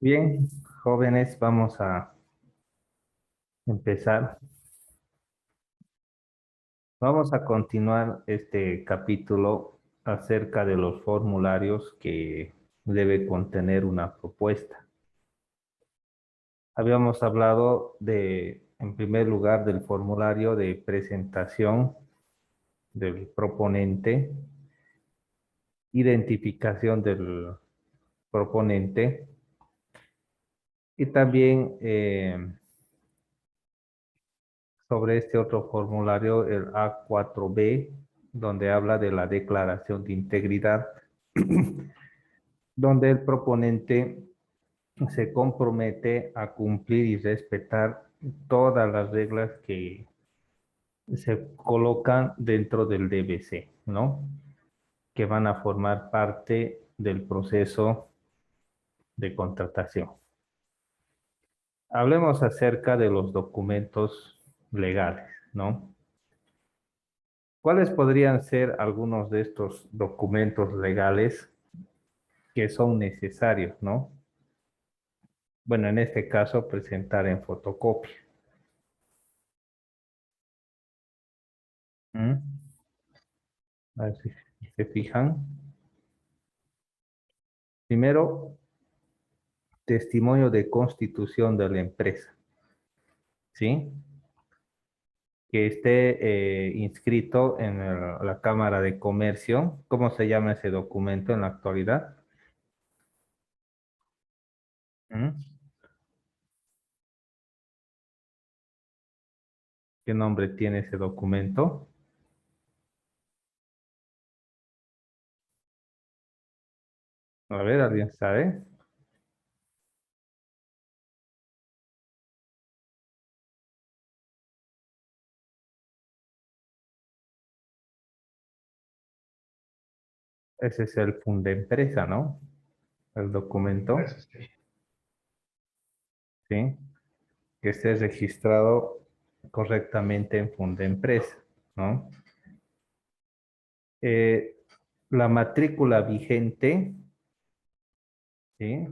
Bien, jóvenes, vamos a empezar. Vamos a continuar este capítulo acerca de los formularios que debe contener una propuesta. Habíamos hablado en primer lugar, del formulario de presentación del proponente, identificación del proponente y también sobre este otro formulario, el A4B, donde habla de la declaración de integridad, donde el proponente se compromete a cumplir y respetar todas las reglas que se colocan dentro del DBC, ¿no? Que van a formar parte del proceso de contratación. Hablemos acerca de los documentos legales, ¿no? ¿Cuáles podrían ser algunos de estos documentos legales que son necesarios, ¿no? Bueno, en este caso, presentar en fotocopia. ¿Mm? A ver si se fijan. Primero, testimonio de constitución de la empresa, ¿sí? Que esté inscrito en la Cámara de Comercio. ¿Cómo se llama ese documento en la actualidad? ¿Mm? ¿Qué nombre tiene ese documento? A ver, ¿alguien sabe? Ese es el Fundempresa, ¿no? El documento, Eso sí. ¿sí? Que esté registrado correctamente en Fundempresa, ¿no? Eh, la matrícula vigente, ¿sí?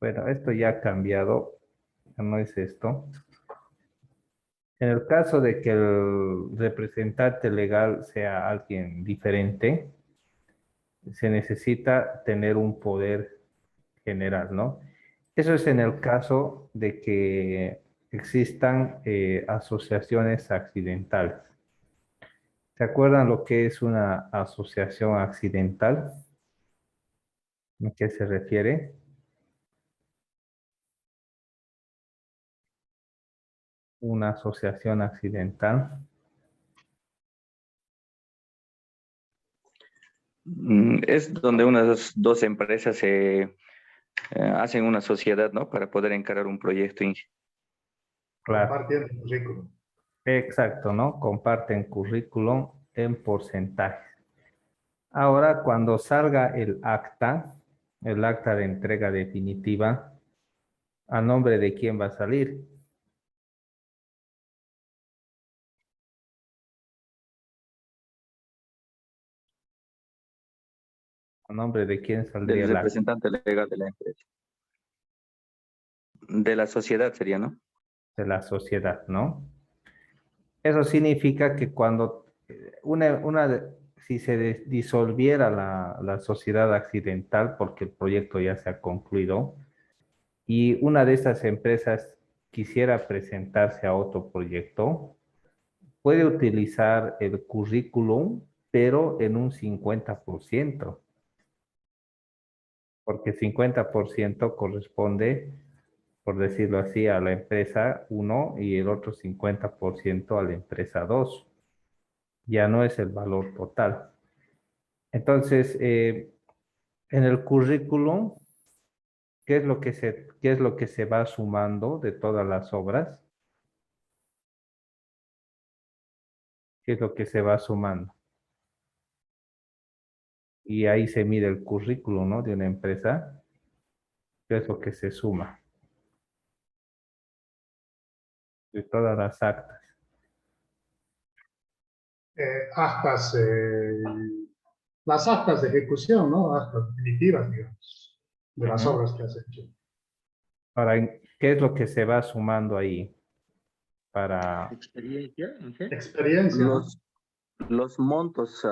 Bueno, esto ya ha cambiado, ya no es esto. En el caso de que el representante legal sea alguien diferente, se necesita tener un poder general, ¿no? Eso es en el caso de que existan asociaciones accidentales. ¿Se acuerdan lo que es una asociación accidental? ¿A qué se refiere? Una asociación accidental. Es donde unas dos empresas se hacen una sociedad, ¿no? Para poder encarar un proyecto. Claro, Compartiendo el currículum. exacto, ¿no? Comparten currículum en porcentaje. Ahora, cuando salga el acta de entrega definitiva, ¿a nombre de quién va a salir? ¿A nombre de quién saldría Del el acta? representante legal de la empresa. De la sociedad sería, ¿no? De la sociedad, ¿no? Eso significa que cuando si se disolviera la sociedad accidental, porque el proyecto ya se ha concluido, y una de estas empresas quisiera presentarse a otro proyecto, puede utilizar el currículum, pero en un 50%, porque 50% corresponde, por decirlo así, a la empresa uno y el otro 50% a la empresa 2. Ya no es el valor total. Entonces, en el currículum, qué es lo que se va sumando de todas las obras? ¿Qué es lo que se va sumando? Y ahí se mide el currículum, ¿no? De una empresa. ¿Qué es lo que se suma? De todas las actas. Actas, las actas de ejecución, ¿no? Actas definitivas, digamos, de las Ujú. obras que has hecho. Ahora, ¿qué es lo que se va sumando ahí para ¿Experiencia? ¿En qué? Experiencia, ¿no? Los montos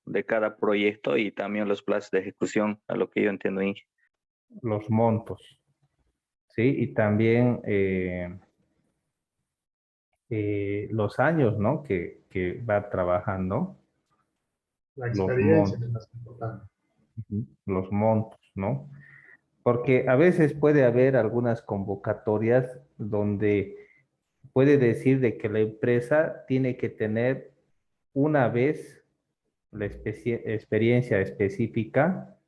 de cada proyecto y también los plazos de ejecución, a lo que yo entiendo, Inge. los montos? ¿Sí? Y también los años, ¿no? Que va trabajando, La los experiencia es montos, más importante. los montos, ¿no? Porque a veces puede haber algunas convocatorias donde puede decir de que la empresa tiene que tener una vez la experiencia específica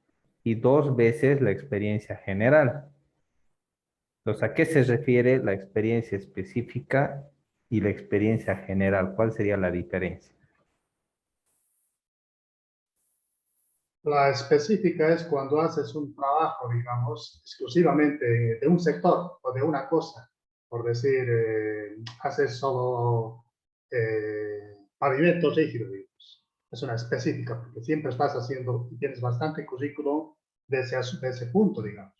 y dos veces la experiencia general. Entonces, ¿a qué se refiere la experiencia específica y la experiencia general? ¿Cuál sería la diferencia? La específica es cuando haces un trabajo, digamos, exclusivamente de un sector o de una cosa. Por decir, haces solo pavimento rígido, digamos. Es una específica, porque siempre estás haciendo, y tienes bastante currículum de ese punto, digamos.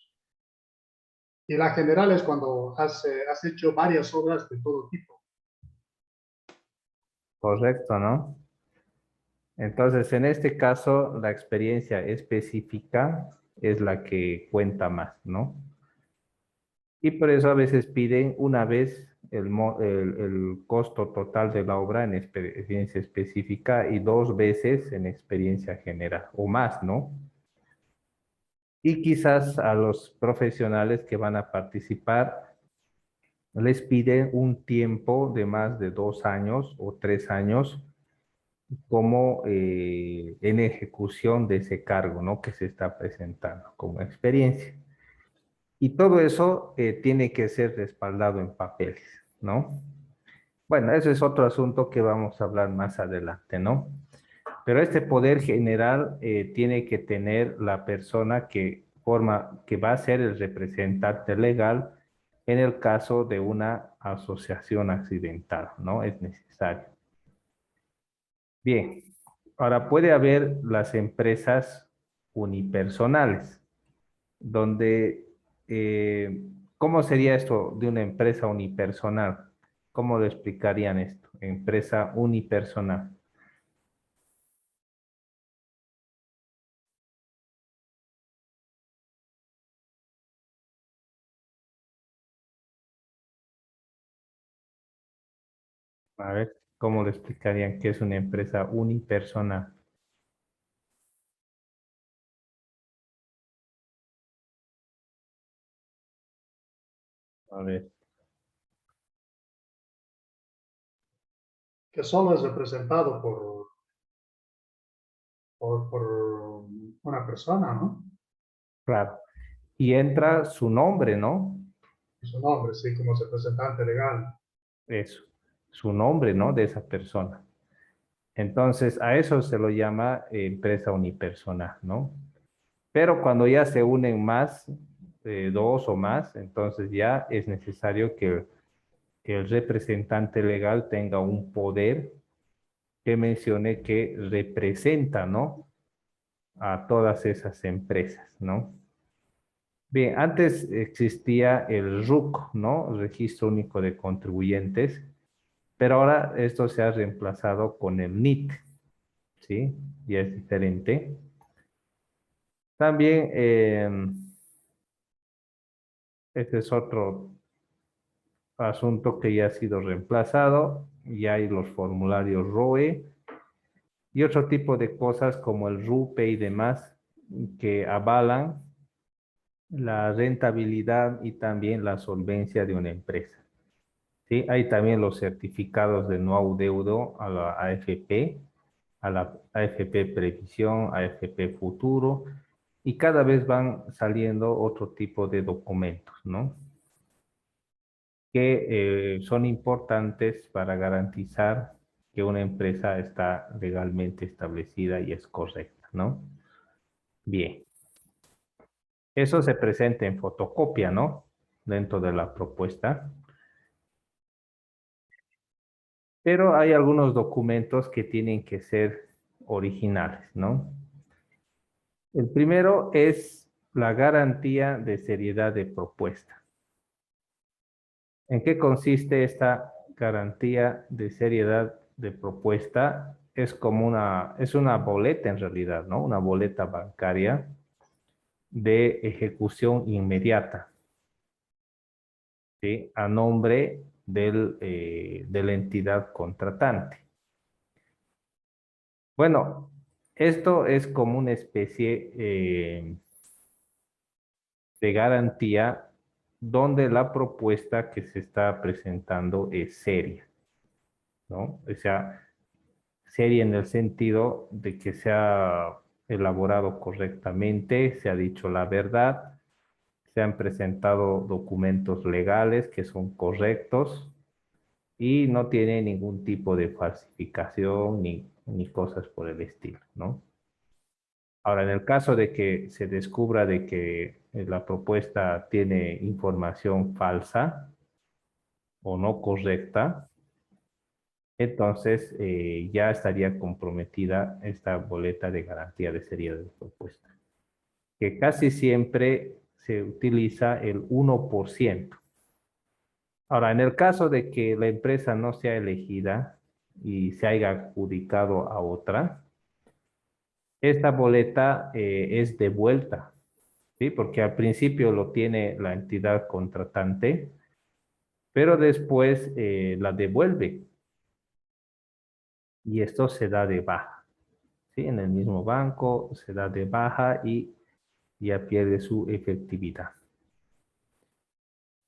Y la general es cuando has hecho varias obras de todo tipo. Correcto, ¿no? Entonces, en este caso, la experiencia específica es la que cuenta más, ¿no? Y por eso a veces piden una vez el costo total de la obra en experiencia específica y dos veces en experiencia general, o más, ¿no? Y quizás a los profesionales que van a participar les piden un tiempo de más de 2 años o 3 años como en ejecución de ese cargo, ¿no? Que se está presentando como experiencia. Y todo eso tiene que ser respaldado en papeles, ¿no? Bueno, eso es otro asunto que vamos a hablar más adelante, ¿no? Pero este poder general tiene que tener la persona que va a ser el representante legal en el caso de una asociación accidental, ¿no? Es necesario. Bien, ahora puede haber las empresas unipersonales, donde, ¿cómo sería esto de una empresa unipersonal? ¿Cómo lo explicarían esto? Empresa unipersonal. A ver, ¿cómo lo explicarían qué es una empresa unipersonal? A ver, Que solo es representado por una persona, ¿no? claro. Y entra su nombre, ¿no? Su nombre, sí, como representante legal. Eso, su nombre, ¿no? De esa persona. Entonces, a eso se lo llama empresa unipersonal, ¿no? Pero cuando ya se unen más, dos o más, entonces ya es necesario que el representante legal tenga un poder que mencione que representa, ¿no? A todas esas empresas, ¿no? Bien, antes existía el RUC, ¿no? Registro Único de Contribuyentes, pero ahora esto se ha reemplazado con el NIT, ¿sí? Y es diferente. También, este es otro asunto que ya ha sido reemplazado, ya hay los formularios ROE y otro tipo de cosas como el RUPE y demás que avalan la rentabilidad y también la solvencia de una empresa. ¿Sí? Hay también los certificados de no adeudo a la AFP, a la AFP Previsión, AFP Futuro, y cada vez van saliendo otro tipo de documentos, ¿no? Que son importantes para garantizar que una empresa está legalmente establecida y es correcta, ¿no? Bien, eso se presenta en fotocopia, ¿no? Dentro de la propuesta, pero hay algunos documentos que tienen que ser originales, ¿no? El primero es la garantía de seriedad de propuesta. ¿En qué consiste esta garantía de seriedad de propuesta? Es una boleta en realidad, ¿no? Una boleta bancaria de ejecución inmediata, ¿sí? A nombre de la entidad contratante. Bueno, esto es como una especie de garantía donde la propuesta que se está presentando es seria, ¿no? O sea, seria en el sentido de que se ha elaborado correctamente, se ha dicho la verdad, se han presentado documentos legales que son correctos y no tiene ningún tipo de falsificación ni cosas por el estilo, ¿no? Ahora, en el caso de que se descubra de que la propuesta tiene información falsa o no correcta, entonces ya estaría comprometida esta boleta de garantía de seriedad de propuesta, que casi siempre se utiliza el 1%. Ahora, en el caso de que la empresa no sea elegida y se haya adjudicado a otra, esta boleta es devuelta, ¿sí? Porque al principio lo tiene la entidad contratante, pero después la devuelve y esto se da de baja, ¿sí? En el mismo banco se da de baja y ya pierde su efectividad.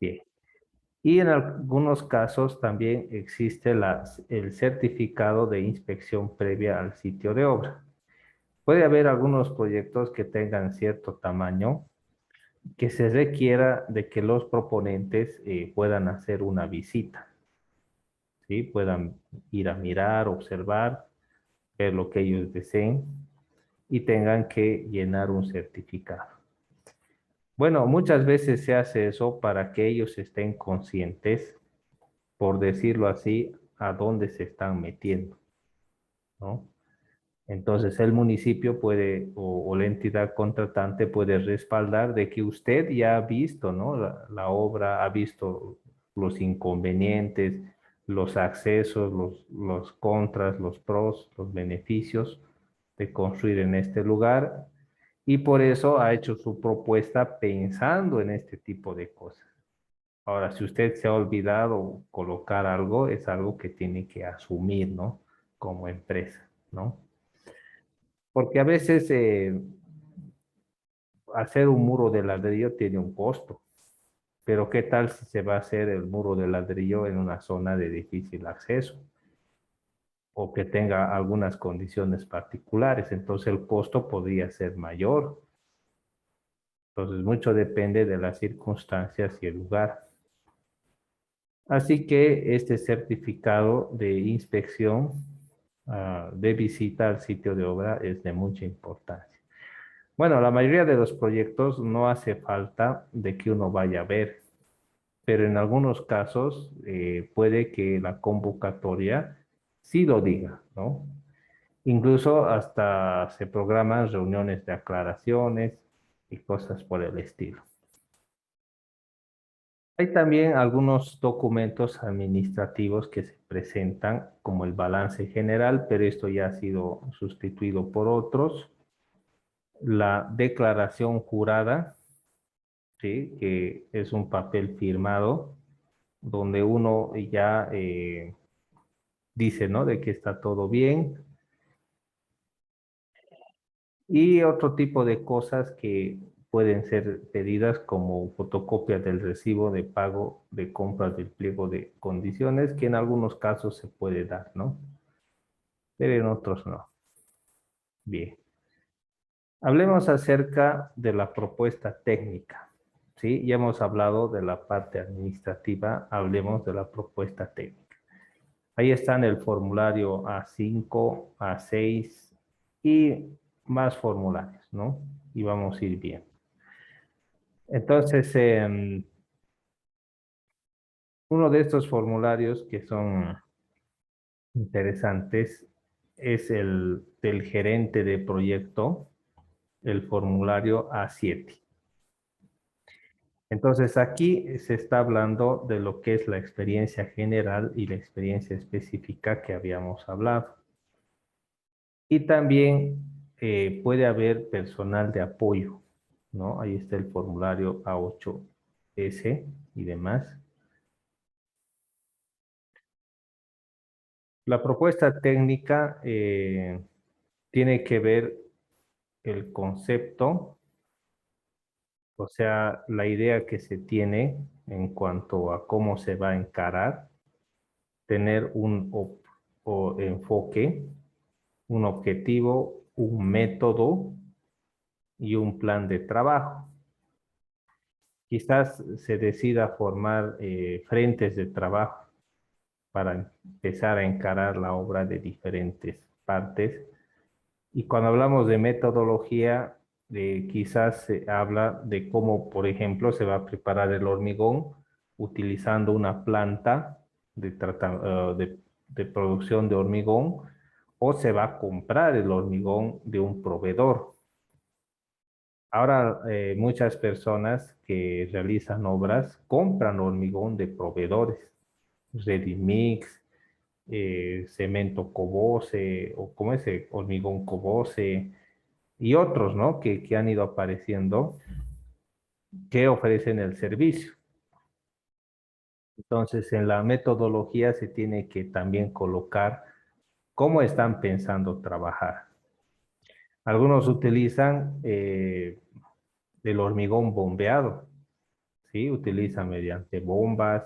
Bien. Y en algunos casos también existe el certificado de inspección previa al sitio de obra. Puede haber algunos proyectos que tengan cierto tamaño que se requiera de que los proponentes puedan hacer una visita, ¿sí? Puedan ir a mirar, observar, ver lo que ellos deseen y tengan que llenar un certificado. Bueno, muchas veces se hace eso para que ellos estén conscientes, por decirlo así, a dónde se están metiendo, ¿no? Entonces el municipio puede, o la entidad contratante puede respaldar de que usted ya ha visto, ¿no? La obra, ha visto los inconvenientes, los accesos, los contras, los pros, los beneficios de construir en este lugar y por eso ha hecho su propuesta pensando en este tipo de cosas. Ahora, si usted se ha olvidado colocar algo, es algo que tiene que asumir, ¿no? Como empresa, ¿no? Porque a veces hacer un muro de ladrillo tiene un costo, pero ¿qué tal si se va a hacer el muro de ladrillo en una zona de difícil acceso o que tenga algunas condiciones particulares? Entonces el costo podría ser mayor. Entonces mucho depende de las circunstancias y el lugar. Así que este certificado de inspección de visita al sitio de obra es de mucha importancia. Bueno, la mayoría de los proyectos no hace falta de que uno vaya a ver, pero en algunos casos puede que la convocatoria sí lo diga, ¿no? Incluso hasta se programan reuniones de aclaraciones y cosas por el estilo. Hay también algunos documentos administrativos que se presentan como el balance general, pero esto ya ha sido sustituido por otros. La declaración jurada, ¿sí? Que es un papel firmado donde uno ya dice, ¿no? De que está todo bien. Y otro tipo de cosas que pueden ser pedidas como fotocopia del recibo de pago de compras del pliego de condiciones, que en algunos casos se puede dar, ¿no? Pero en otros no. Bien. Hablemos acerca de la propuesta técnica, ¿sí? Ya hemos hablado de la parte administrativa, hablemos de la propuesta técnica. Ahí están el formulario A5, A6 y más formularios, ¿no? Y vamos a ir bien. Entonces, uno de estos formularios que son interesantes es el del gerente de proyecto, el formulario A7. Entonces aquí se está hablando de lo que es la experiencia general y la experiencia específica que habíamos hablado. Y también puede haber personal de apoyo, ¿no? Ahí está el formulario A8S y demás. La propuesta técnica tiene que ver el concepto, o sea, la idea que se tiene en cuanto a cómo se va a encarar, tener un enfoque, un objetivo, un método y un plan de trabajo. Quizás se decida formar frentes de trabajo para empezar a encarar la obra de diferentes partes. Y cuando hablamos de metodología, quizás se habla de cómo, por ejemplo, se va a preparar el hormigón utilizando una planta de producción de hormigón, o se va a comprar el hormigón de un proveedor. Ahora, muchas personas que realizan obras compran hormigón de proveedores, Ready-Mix, cemento Cobose, o como ese hormigón Cobose, y otros, ¿no? Que han ido apareciendo, que ofrecen el servicio. Entonces, en la metodología se tiene que también colocar cómo están pensando trabajar. Algunos utilizan el hormigón bombeado, ¿sí? Utilizan mediante bombas,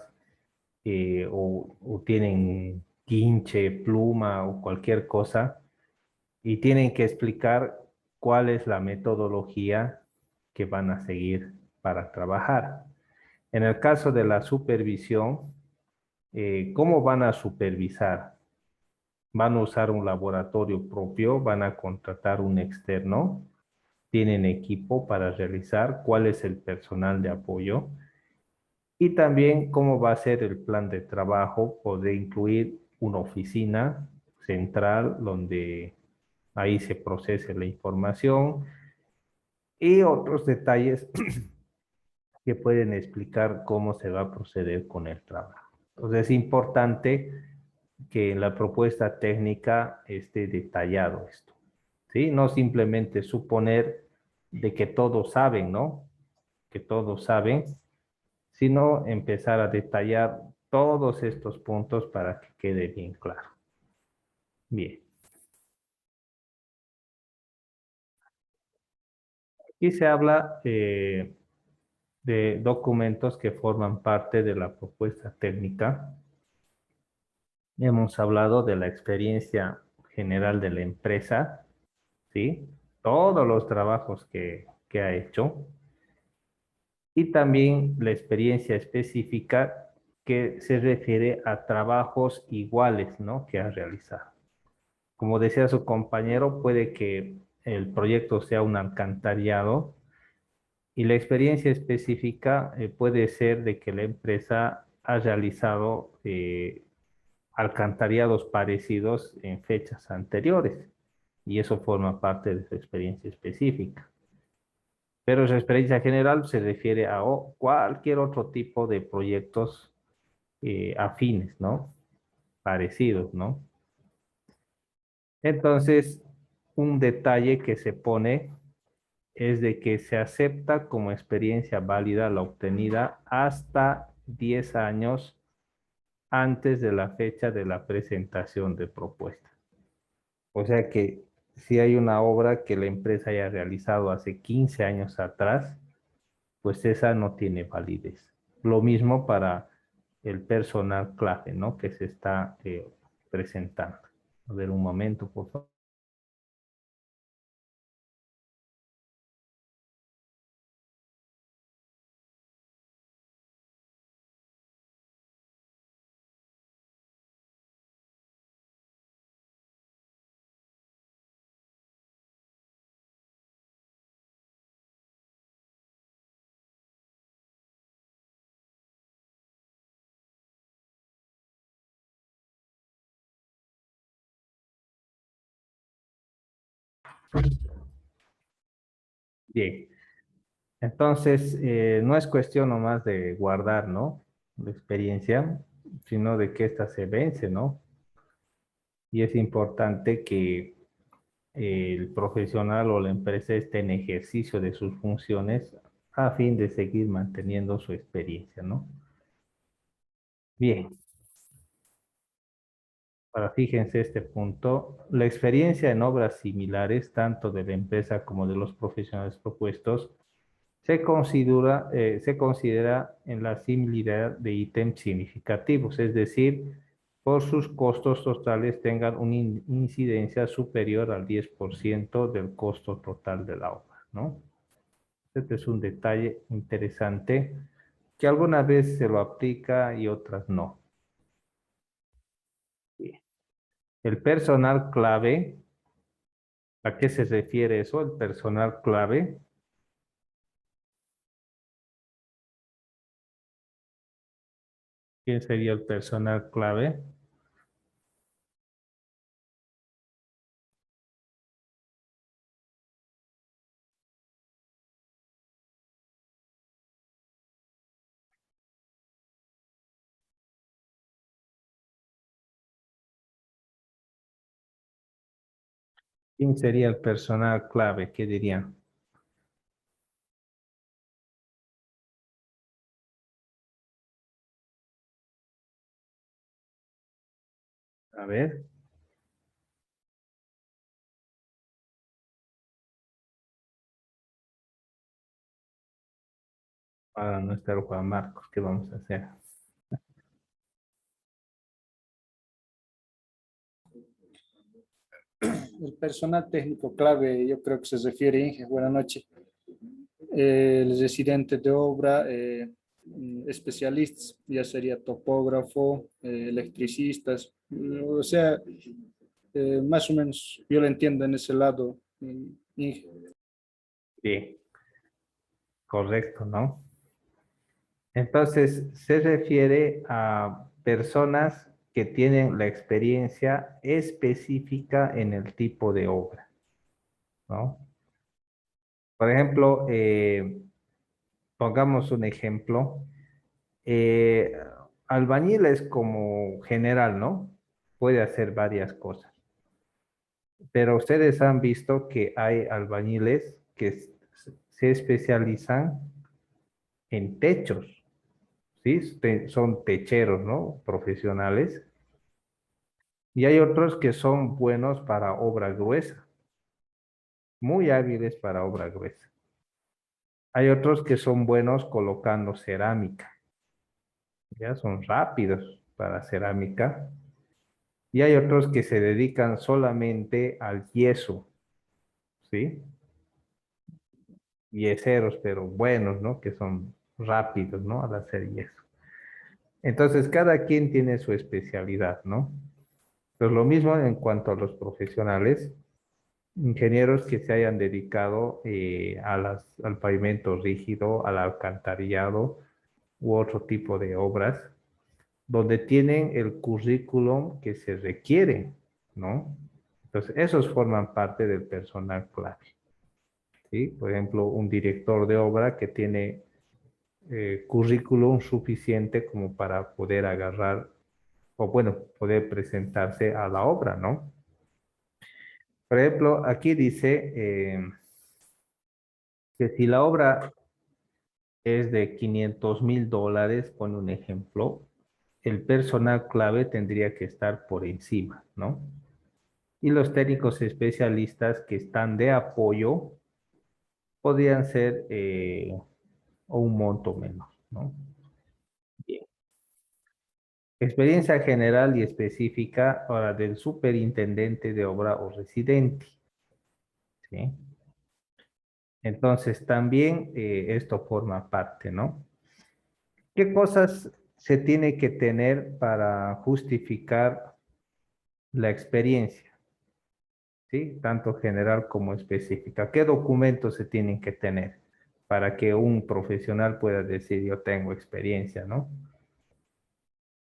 o tienen quinche, pluma o cualquier cosa, y tienen que explicar cuál es la metodología que van a seguir para trabajar. En el caso de la supervisión, ¿cómo van a supervisar? ¿Van a usar un laboratorio propio? ¿Van a contratar un externo? ¿Tienen equipo para realizar? ¿Cuál es el personal de apoyo? Y también cómo va a ser el plan de trabajo. Podría incluir una oficina central donde ahí se procese la información y otros detalles que pueden explicar cómo se va a proceder con el trabajo. Entonces es importante que en la propuesta técnica esté detallado esto, ¿sí? No simplemente suponer de que todos saben, ¿no? Que todos saben, sino empezar a detallar todos estos puntos para que quede bien claro. Bien. Aquí se habla de documentos que forman parte de la propuesta técnica. Hemos hablado de la experiencia general de la empresa, ¿sí? Todos los trabajos que ha hecho. Y también la experiencia específica que se refiere a trabajos iguales, ¿no? Que ha realizado. Como decía su compañero, puede que el proyecto sea un alcantarillado, y la experiencia específica puede ser de que la empresa ha realizado alcantarillados parecidos en fechas anteriores, y eso forma parte de su experiencia específica. Pero su experiencia general se refiere a cualquier otro tipo de proyectos afines, ¿no? Parecidos, ¿no? Entonces, un detalle que se pone es de que se acepta como experiencia válida la obtenida hasta 10 años antes de la fecha de la presentación de propuesta. O sea que si hay una obra que la empresa haya realizado hace 15 años atrás, pues esa no tiene validez. Lo mismo para el personal clave, ¿no? Que se está presentando. A ver un momento, por favor. Bien. Entonces, no es cuestión nomás de guardar, ¿no? La experiencia, sino de que ésta se vence, ¿no? Y es importante que el profesional o la empresa esté en ejercicio de sus funciones a fin de seguir manteniendo su experiencia, ¿no? Bien, ahora fíjense este punto. La experiencia en obras similares, tanto de la empresa como de los profesionales propuestos, se considera en la similitud de ítems significativos, es decir, por sus costos totales tengan una incidencia superior al 10% del costo total de la obra, ¿no? Este es un detalle interesante que algunas veces se lo aplica y otras no. El personal clave, ¿a qué se refiere eso? El personal clave. ¿Quién sería el personal clave? ¿Quién sería el personal clave? ¿Qué dirían? A ver, para no estar Juan Marcos, ¿qué vamos a hacer? El personal técnico clave, yo creo que se refiere, Inge, buenas noches. El residente de obra, especialistas, ya sería topógrafo, electricistas, o sea, más o menos yo lo entiendo en ese lado, Inge. Bien, correcto, ¿no? Entonces, se refiere a personas que tienen la experiencia específica en el tipo de obra, ¿no? Por ejemplo, pongamos un ejemplo. Eh, Albañil es como general, ¿no? Puede hacer varias cosas. Pero ustedes han visto que hay albañiles que se especializan en techos, ¿sí? Son techeros, ¿no? Profesionales. Y hay otros que son buenos para obra gruesa, muy hábiles para obra gruesa. Hay otros que son buenos colocando cerámica, ya son rápidos para cerámica. Y hay otros que se dedican solamente al yeso, ¿sí? Yeseros, pero buenos, ¿no? Que son rápidos, ¿no? Al hacer yeso. Entonces, cada quien tiene su especialidad, ¿no? Pues lo mismo en cuanto a los profesionales, ingenieros que se hayan dedicado al pavimento rígido, al alcantarillado u otro tipo de obras, donde tienen el currículum que se requiere, ¿no? Entonces, esos forman parte del personal clave, ¿sí? Por ejemplo, un director de obra que tiene currículum suficiente como para poder agarrar, o bueno, poder presentarse a la obra, ¿no? Por ejemplo, aquí dice que si la obra es de $500,000, pone un ejemplo, el personal clave tendría que estar por encima, ¿no? Y los técnicos especialistas que están de apoyo podrían ser o un monto menos, ¿no? Bien. Experiencia general y específica ahora del superintendente de obra o residente, ¿sí? Entonces también esto forma parte, ¿no? ¿Qué cosas se tiene que tener para justificar la experiencia? ¿Sí? Tanto general como específica. ¿Qué documentos se tienen que tener para que un profesional pueda decir yo tengo experiencia, ¿no?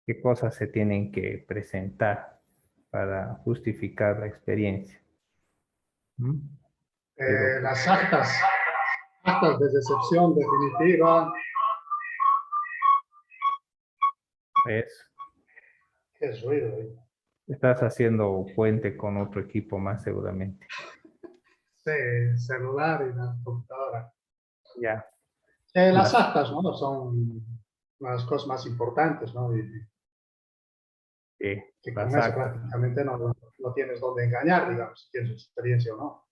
¿Qué cosas se tienen que presentar para justificar la experiencia? ¿Mm? Las actas. actas de recepción definitiva. Es, Qué ruido, estás haciendo puente con otro equipo más seguramente. sí, celular y la computadora. Ya. Las Las- actas, ¿no? Son las cosas más importantes, ¿no? Y que con las eso actas. prácticamente no tienes dónde engañar, digamos, si tienes experiencia o no.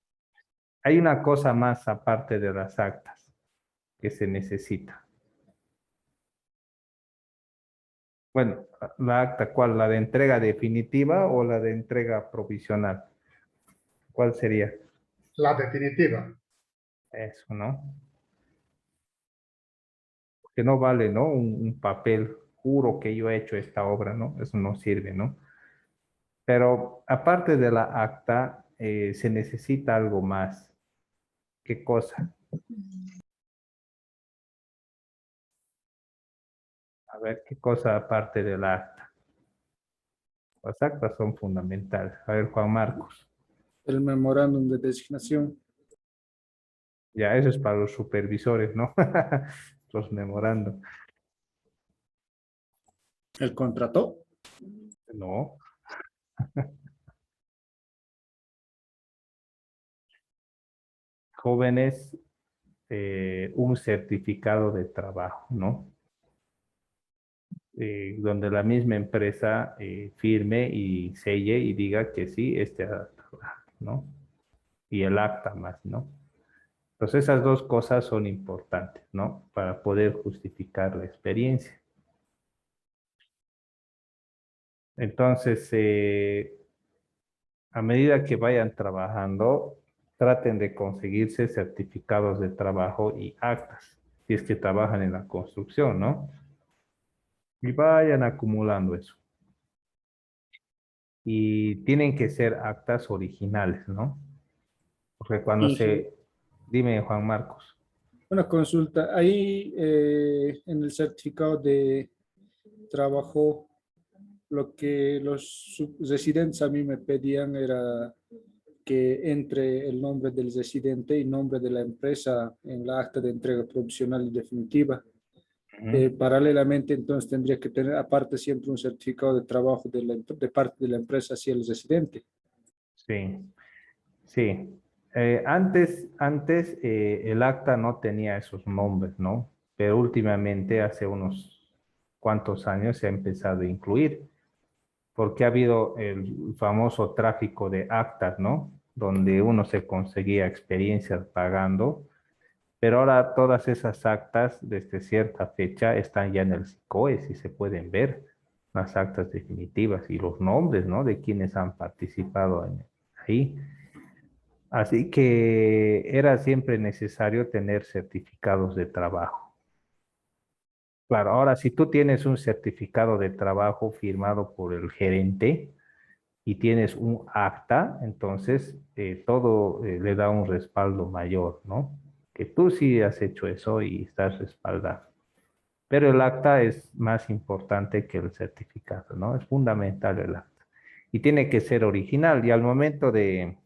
Hay una cosa más aparte de las actas que se necesita. Bueno, la acta, ¿cuál? ¿La de entrega definitiva o la de entrega provisional? ¿Cuál sería? La definitiva. Eso, ¿no? Que no vale, ¿no? Un papel, juro que yo he hecho esta obra, ¿no? Eso no sirve, ¿no? Pero aparte de la acta, se necesita algo más. ¿Qué cosa? A ver, ¿qué cosa aparte de la acta? Las actas son fundamentales. A ver, Juan Marcos. El memorándum de designación. Ya, eso es para los supervisores, ¿no? Los memorandos. El contrato. No. Jóvenes, un certificado de trabajo, ¿no? Donde la misma empresa firme y selle y diga que sí, ¿no? Y el acta más, ¿no? Entonces esas dos cosas son importantes, ¿no? Para poder justificar la experiencia. Entonces, a medida que vayan trabajando, traten de conseguirse certificados de trabajo y actas, si es que trabajan en la construcción, ¿no? Y vayan acumulando eso. Y tienen que ser actas originales, ¿no? Porque cuando Y se... Dime, Juan Marcos. una consulta. Ahí en el certificado de trabajo, lo que los residentes a mí me pedían era que entre el nombre del residente y nombre de la empresa en la acta de entrega provisional y definitiva. Ujú. Paralelamente, entonces tendría que tener aparte siempre un certificado de trabajo de parte de la empresa hacia el residente. Sí, sí. Antes el acta no tenía esos nombres, ¿no? Pero últimamente, hace unos cuantos años, se ha empezado a incluir, porque ha habido el famoso tráfico de actas, ¿no? Donde uno se conseguía experiencias pagando, pero ahora todas esas actas desde cierta fecha están ya en el SICOE, y se pueden ver las actas definitivas y los nombres, ¿no? De quienes han participado ahí. Así que era siempre necesario tener certificados de trabajo. Claro, ahora si tú tienes un certificado de trabajo firmado por el gerente y tienes un acta, entonces todo le da un respaldo mayor, ¿no? Que tú sí has hecho eso y estás respaldado. Pero el acta es más importante que el certificado, ¿no? Es fundamental el acta. Y tiene que ser original. Y al momento de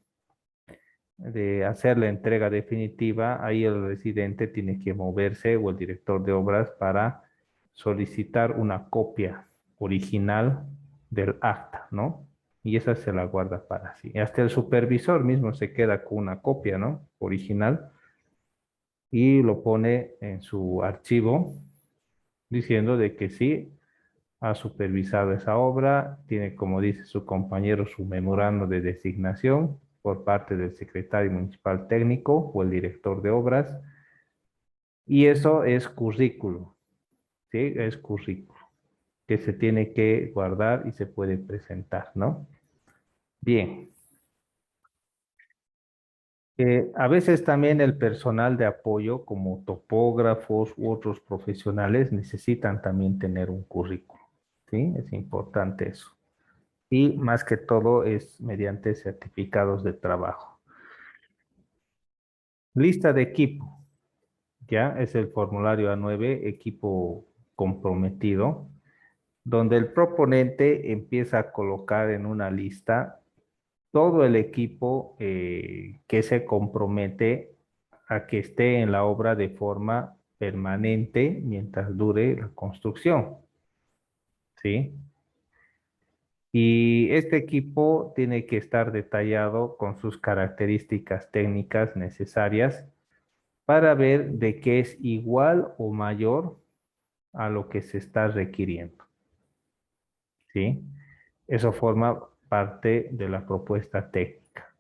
hacer la entrega definitiva, ahí el residente tiene que moverse o el director de obras para solicitar una copia original del acta, ¿no? Y esa se la guarda para sí. Hasta el supervisor mismo se queda con una copia, ¿no? Original y lo pone en su archivo diciendo de que sí ha supervisado esa obra, tiene, como dice su compañero, su memorando de designación por parte del secretario municipal técnico o el director de obras, y eso es currículo, ¿sí? Es currículo que se tiene que guardar y se puede presentar, ¿no? Bien. A veces también el personal de apoyo, como topógrafos u otros profesionales, necesitan también tener un currículo, ¿sí? Es importante eso. Y más que todo es mediante certificados de trabajo. Lista de equipo, ya es el formulario A9, equipo comprometido, donde el proponente empieza a colocar en una lista todo el equipo que se compromete a que esté en la obra de forma permanente mientras dure la construcción, ¿sí? Y este equipo tiene que estar detallado con sus características técnicas necesarias para ver de qué es igual o mayor a lo que se está requiriendo, ¿sí? Eso forma parte de la propuesta técnica.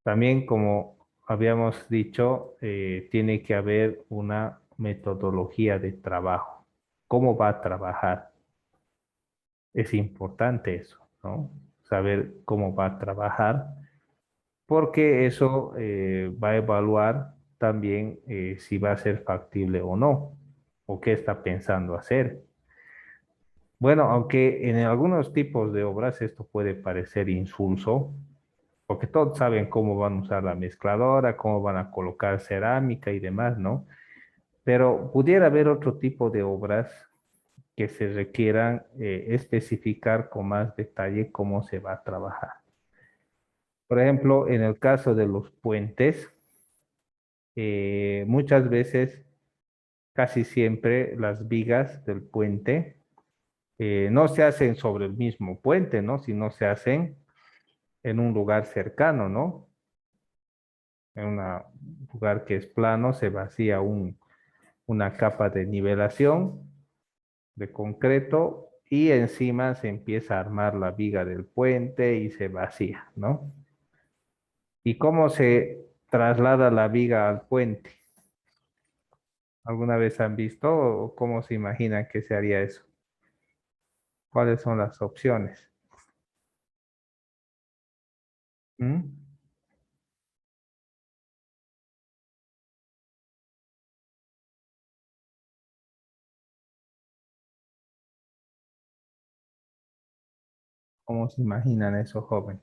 También, como habíamos dicho, tiene que haber una metodología de trabajo. ¿Cómo va a trabajar? Es importante eso, ¿no? Saber cómo va a trabajar, porque eso va a evaluar también si va a ser factible o no, o qué está pensando hacer. Bueno, aunque en algunos tipos de obras esto puede parecer insulso, porque todos saben cómo van a usar la mezcladora, cómo van a colocar cerámica y demás, ¿no? Pero pudiera haber otro tipo de obras que se requieran especificar con más detalle cómo se va a trabajar. Por ejemplo, en el caso de los puentes, muchas veces, casi siempre, las vigas del puente no se hacen sobre el mismo puente, ¿no? Sino se hacen en un lugar cercano, ¿no? En un lugar que es plano, se vacía una capa de nivelación de concreto y encima se empieza a armar la viga del puente y se vacía, ¿no? ¿Y cómo se traslada la viga al puente? ¿Alguna vez han visto o cómo se imaginan que se haría eso? ¿Cuáles son las opciones? ¿Mm? ¿Cómo se imaginan esos jóvenes?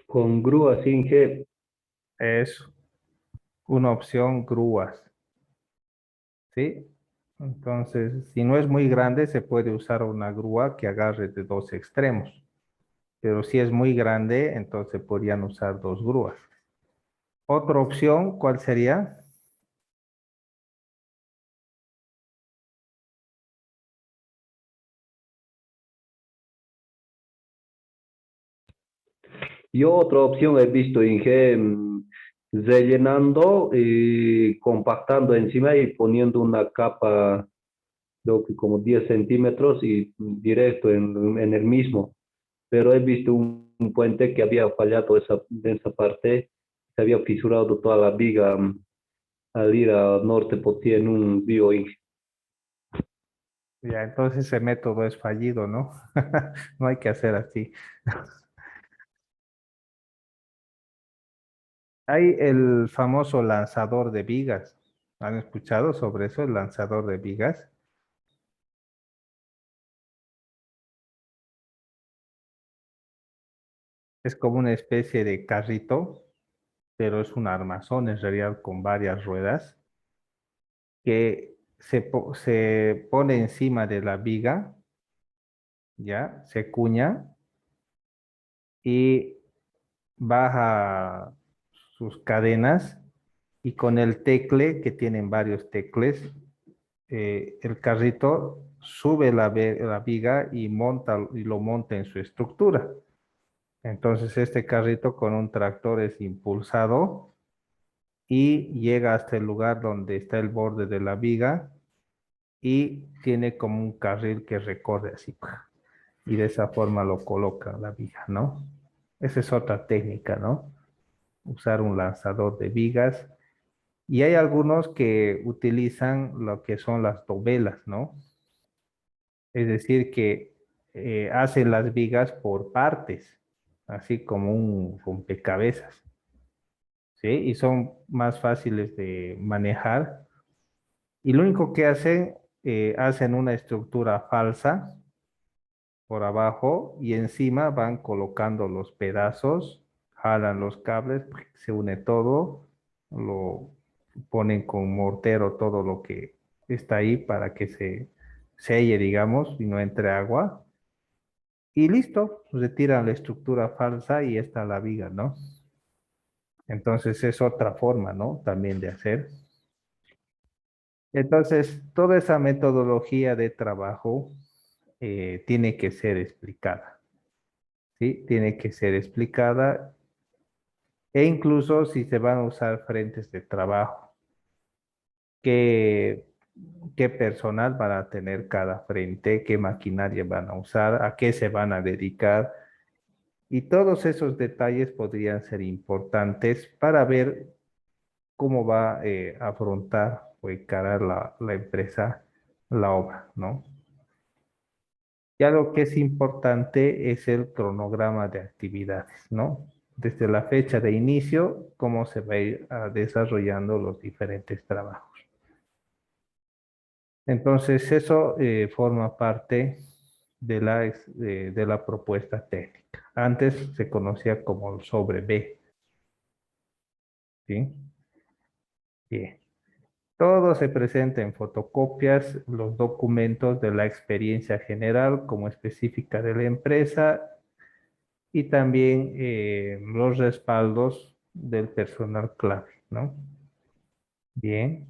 Con grúa sin G. Es una opción grúas, ¿sí? Entonces, si no es muy grande, se puede usar una grúa que agarre de dos extremos. Pero si es muy grande, entonces podrían usar dos grúas. Otra opción, ¿cuál sería? Yo otra opción he visto en G, rellenando y compactando encima y poniendo una capa, creo que como 10 centímetros y directo en el mismo. Pero he visto un puente que había fallado de esa parte, se había fisurado toda la viga al ir al norte, pues tiene un río. Ya, entonces ese método es fallido, ¿no? No hay que hacer así. Hay el famoso lanzador de vigas. ¿Han escuchado sobre eso, el lanzador de vigas? Es como una especie de carrito, pero es un armazón en realidad con varias ruedas que se pone encima de la viga, ¿ya? Se cuña y baja sus cadenas y con el tecle, que tienen varios tecles, el carrito sube la viga y lo monta en su estructura. Entonces este carrito con un tractor es impulsado y llega hasta el lugar donde está el borde de la viga y tiene como un carril que recorre así. Y de esa forma lo coloca la viga, ¿no? Esa es otra técnica, ¿no? Usar un lanzador de vigas. Y hay algunos que utilizan lo que son las dovelas, ¿no? Es decir, que hacen las vigas por partes, así como un rompecabezas, ¿sí? Y son más fáciles de manejar. Y lo único que hacen, hacen una estructura falsa por abajo y encima van colocando los pedazos jalan los cables, se une todo, lo ponen con mortero todo lo que está ahí para que se selle, digamos, y no entre agua. Y listo, retiran la estructura falsa y está la viga, ¿no? Entonces es otra forma, ¿no? También de hacer. Entonces, toda esa metodología de trabajo tiene que ser explicada, ¿sí? Tiene que ser explicada e incluso si se van a usar frentes de trabajo, qué, qué personal van a tener cada frente, qué maquinaria van a usar, a qué se van a dedicar. Y todos esos detalles podrían ser importantes para ver cómo va a afrontar o encarar la empresa la obra, ¿no? Ya lo que es importante es el cronograma de actividades, ¿no? Desde la fecha de inicio, cómo se va a ir desarrollando los diferentes trabajos. Entonces, eso forma parte de la propuesta técnica. Antes se conocía como el sobre B, ¿sí? Bien. Todo se presenta en fotocopias, los documentos de la experiencia general como específica de la empresa y también los respaldos del personal clave, ¿no? Bien,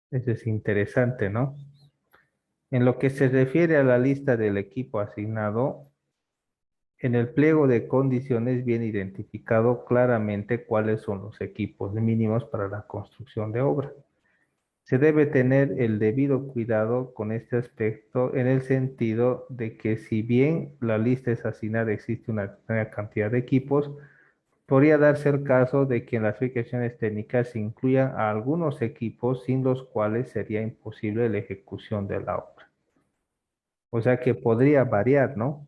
eso es interesante, ¿no? En lo que se refiere a la lista del equipo asignado, en el pliego de condiciones viene identificado claramente cuáles son los equipos mínimos para la construcción de obra. Se debe tener el debido cuidado con este aspecto en el sentido de que si bien la lista es asignada, existe una cantidad de equipos, podría darse el caso de que en las especificaciones técnicas se incluyan a algunos equipos sin los cuales sería imposible la ejecución de la obra. O sea que podría variar, ¿no?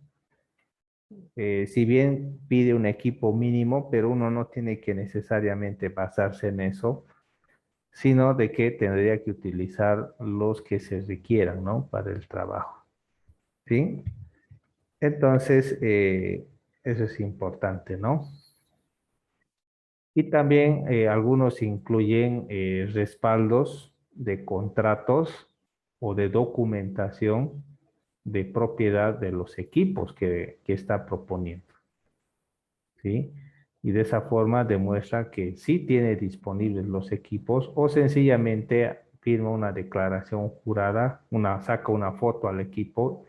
Si bien pide un equipo mínimo, pero uno no tiene que necesariamente basarse en eso, sino de que tendría que utilizar los que se requieran, ¿no? Para el trabajo, ¿sí? Entonces, eso es importante, ¿no? Y también algunos incluyen respaldos de contratos o de documentación de propiedad de los equipos que está proponiendo, ¿sí? Y de esa forma demuestra que sí tiene disponibles los equipos o sencillamente firma una declaración jurada, saca una foto al equipo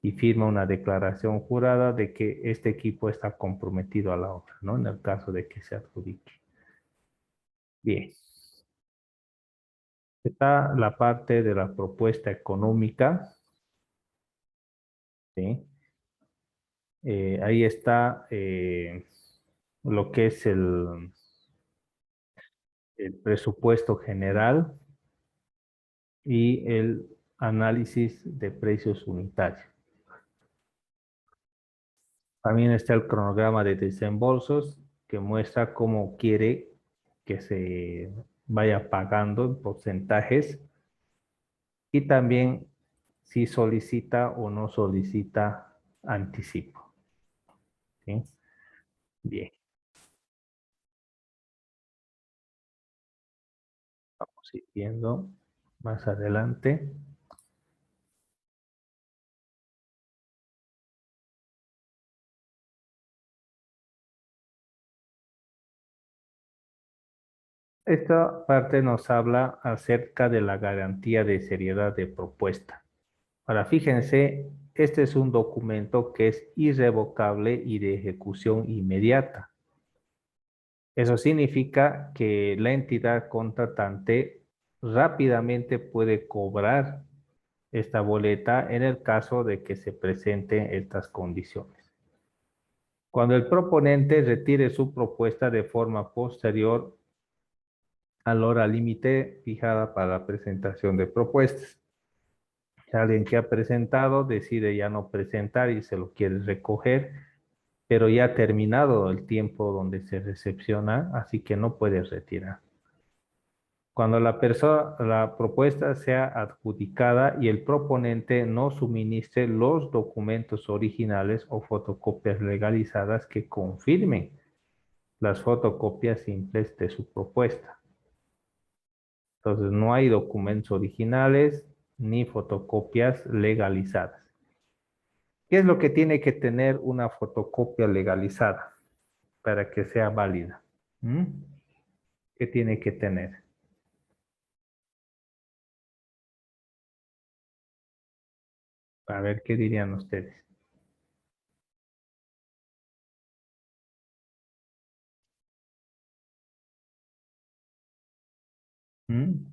y firma una declaración jurada de que este equipo está comprometido a la obra, ¿no? En el caso de que se adjudique. Bien. Está la parte de la propuesta económica, ¿sí? Ahí está lo que es el presupuesto general y el análisis de precios unitarios. También está el cronograma de desembolsos que muestra cómo quiere que se vaya pagando en porcentajes y también si solicita o no solicita anticipo, ¿sí? Bien, vamos a ir viendo más adelante. Esta parte nos habla acerca de la garantía de seriedad de propuesta. Ahora, fíjense, este es un documento que es irrevocable y de ejecución inmediata. Eso significa que la entidad contratante rápidamente puede cobrar esta boleta en el caso de que se presenten estas condiciones. Cuando el proponente retire su propuesta de forma posterior a la hora límite fijada para la presentación de propuestas. Si alguien que ha presentado decide ya no presentar y se lo quiere recoger, pero ya ha terminado el tiempo donde se recepciona, así que no puede retirar. Cuando la propuesta sea adjudicada y el proponente no suministre los documentos originales o fotocopias legalizadas que confirmen las fotocopias simples de su propuesta. Entonces, no hay documentos originales ni fotocopias legalizadas. ¿Qué es lo que tiene que tener una fotocopia legalizada para que sea válida? ¿Mm? ¿Qué tiene que tener? A ver, ¿qué dirían ustedes? ¿Mm?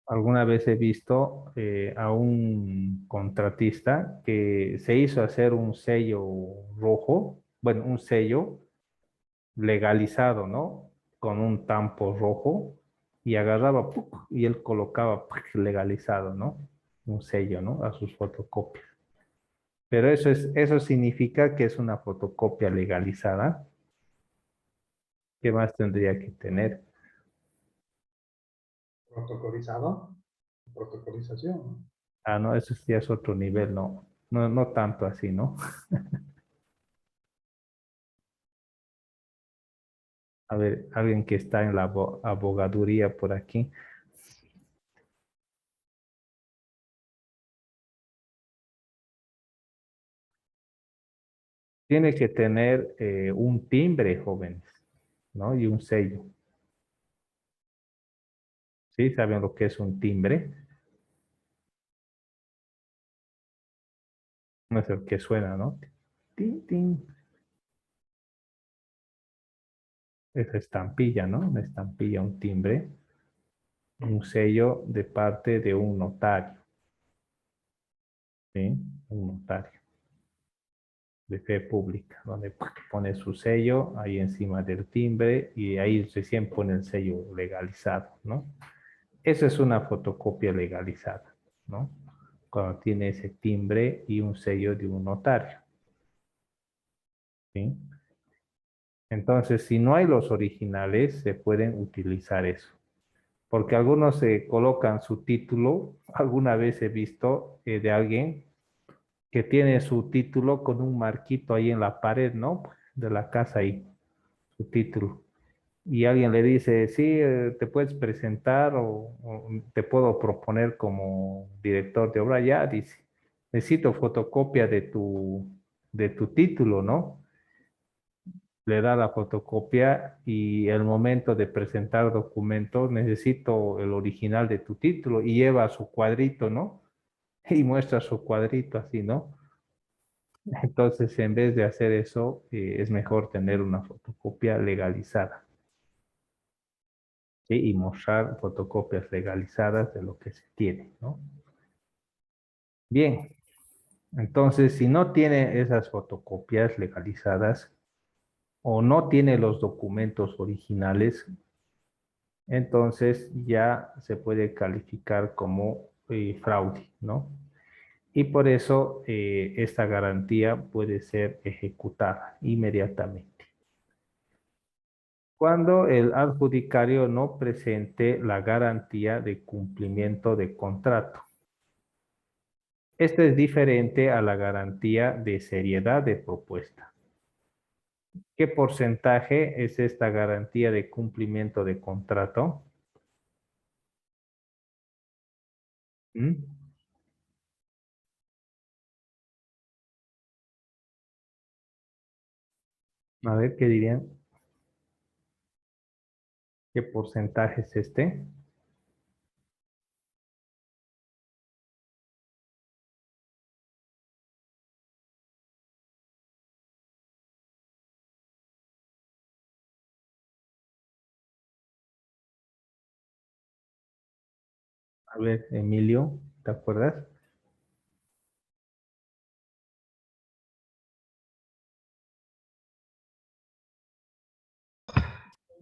Alguna vez he visto a un contratista que se hizo hacer un sello rojo, bueno, un sello legalizado, ¿no? Con un tampo rojo y agarraba ¡puc! Y él colocaba ¡puc! Legalizado, ¿no? Un sello, ¿no? A sus fotocopias. Pero eso significa que es una fotocopia legalizada. ¿Qué más tendría que tener? Protocolizado, protocolización. Ah, no, eso sí es otro nivel, no. No, no tanto así, ¿no? A ver, alguien que está en la abogaduría por aquí. Tiene que tener un timbre, jóvenes, ¿no? Y un sello. ¿Sí? ¿Saben lo que es un timbre? No es el que suena, ¿no? Tin, tin. Esa estampilla, ¿no? Una estampilla, un timbre. Un sello de parte de un notario. ¿Sí? Un notario de fe pública, donde pone su sello ahí encima del timbre y ahí recién pone el sello legalizado, ¿no? Esa es una fotocopia legalizada, ¿no? Cuando tiene ese timbre y un sello de un notario, ¿sí? Entonces, si no hay los originales, se pueden utilizar eso. Porque algunos se colocan su título, alguna vez he visto de alguien que tiene su título con un marquito ahí en la pared, ¿no? De la casa ahí, su título. Y alguien le dice, sí, te puedes presentar o te puedo proponer como director de obra. Ya, dice, necesito fotocopia de tu título, ¿no? Le da la fotocopia y el momento de presentar documentos, necesito el original de tu título y lleva su cuadrito, ¿no? Y muestra su cuadrito así, ¿no? Entonces, en vez de hacer eso, es mejor tener una fotocopia legalizada, ¿sí? Y mostrar fotocopias legalizadas de lo que se tiene, ¿no? Bien, entonces, si no tiene esas fotocopias legalizadas o no tiene los documentos originales, entonces ya se puede calificar como fraude, ¿no? Y por eso esta garantía puede ser ejecutada inmediatamente. Cuando el adjudicario no presente la garantía de cumplimiento de contrato. Esto es diferente a la garantía de seriedad de propuesta. ¿Qué porcentaje es esta garantía de cumplimiento de contrato? ¿Mm? A ver, ¿qué dirían? ¿Qué porcentaje es este? A ver, Emilio, ¿te acuerdas?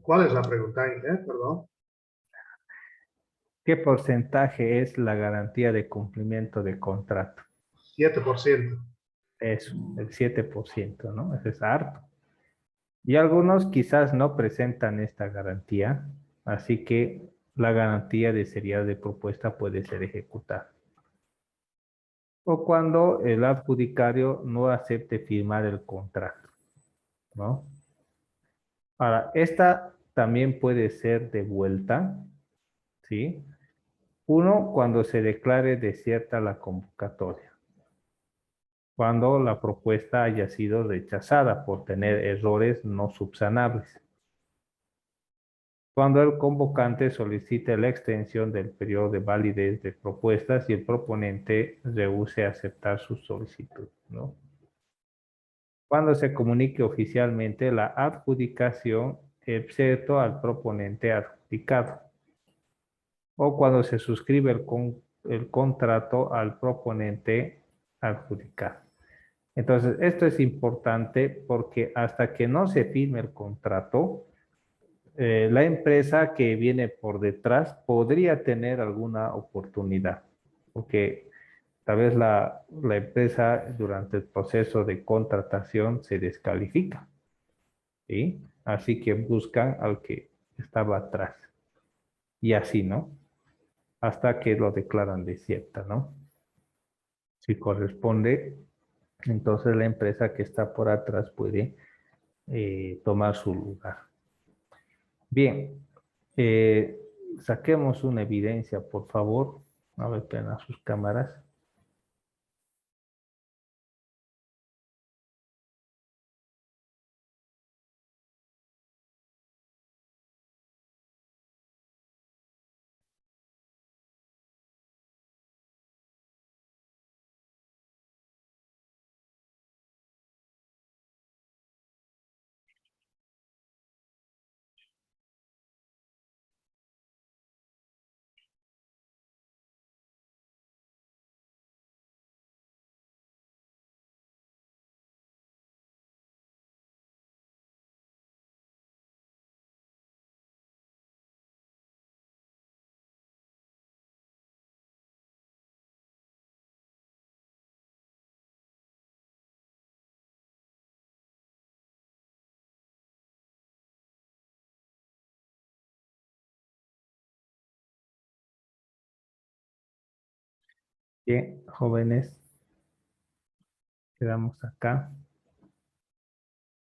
¿Cuál es la pregunta, Perdón. ¿Qué porcentaje es la garantía de cumplimiento de contrato? 7%. Eso, el 7%, ¿no? Eso es harto. Y algunos quizás no presentan esta garantía, así que la garantía de seriedad de propuesta puede ser ejecutada. O cuando el adjudicario no acepte firmar el contrato, ¿no? Ahora, esta también puede ser devuelta, ¿sí? Uno, cuando se declare desierta la convocatoria. Cuando la propuesta haya sido rechazada por tener errores no subsanables. Cuando el convocante solicite la extensión del periodo de validez de propuestas y el proponente rehúse aceptar su solicitud, ¿no? Cuando se comunique oficialmente la adjudicación, excepto al proponente adjudicado. O cuando se suscribe el contrato al proponente adjudicado. Entonces, esto es importante porque hasta que no se firme el contrato, la empresa que viene por detrás podría tener alguna oportunidad, porque tal vez la empresa durante el proceso de contratación se descalifica, ¿sí? Así que buscan al que estaba atrás. Y así, ¿no? Hasta que lo declaran desierta, ¿no? Si corresponde, entonces la empresa que está por atrás puede tomar su lugar. Bien, eh, saquemos una evidencia, por favor. A ver, pena sus cámaras. Bien, jóvenes, quedamos acá.